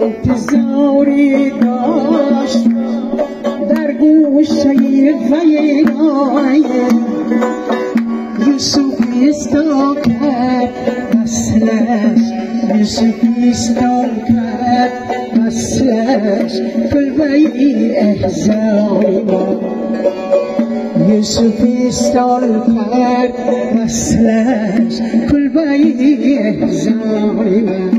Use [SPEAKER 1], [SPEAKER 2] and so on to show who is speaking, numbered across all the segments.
[SPEAKER 1] انتظاری داشت در گوشه ویرای یوسف ایستاد کرد وصلش یوسف ایستاد کرد وصلش کلبه احزای یوسف ایستاد کرد وصلش کلبه احزای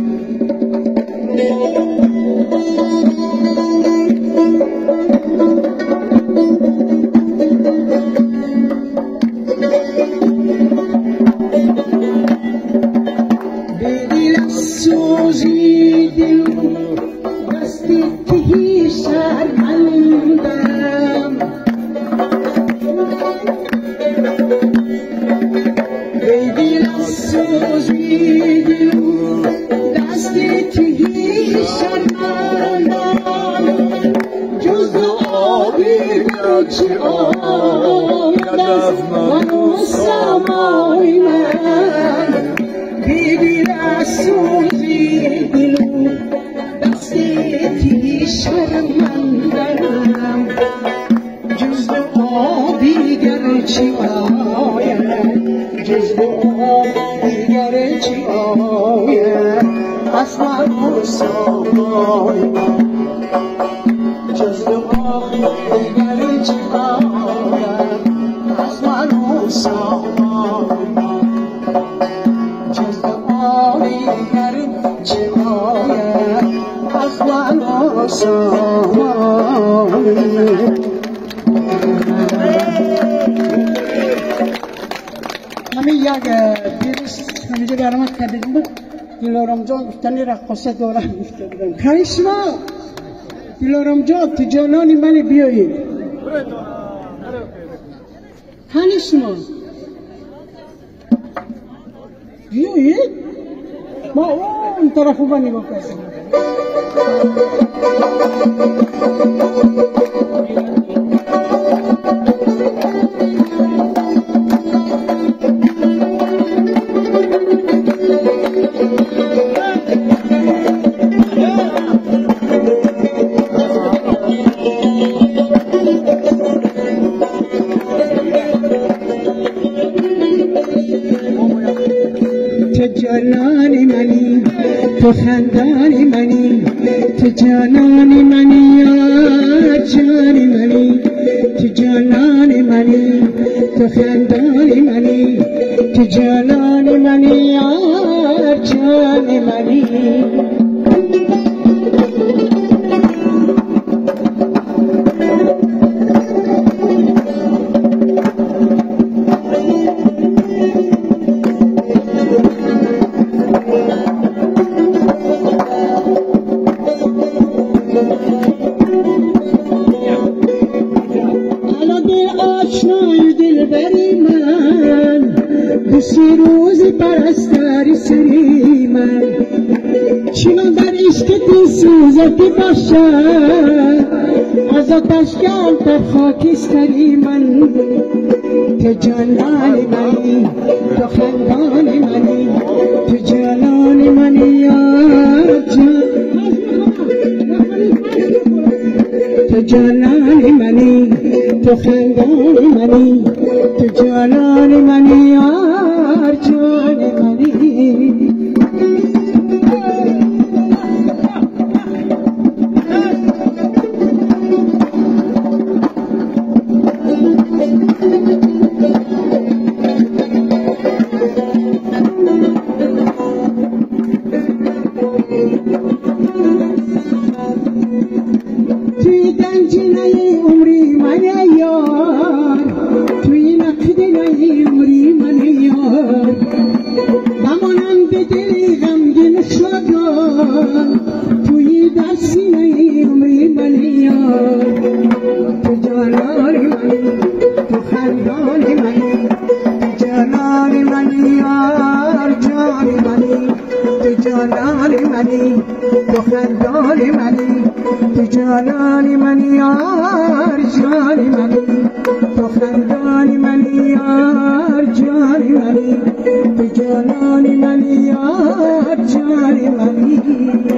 [SPEAKER 1] دلارام جان گفتنی رقاصه دارم گفته بودم کریشما دلارام جان تو جانانی من بیایید کریشما بیایید ما اون طرفو با نگاه کنیم تو خندانی منی تو جانانی منی یا جانی منی تو جانانی منی تو خندانی منی تو جانانی منی یا جانی منی روزی پرستاری سری من چنان در عشقت سوزتی باشد از آتش کم تا خاکستری من تو جانان منی تو خندان منی تو جانان منی یا تو جانان منی تو خندان منی تو جانان منی یا جان منی توی دنجنه عمری من یار توی نقد عمری من منی، تو خندان منی، تو جانان منی یار جان منی، تو خندان منی یار جان منی، تو جانان منی یار جان منی.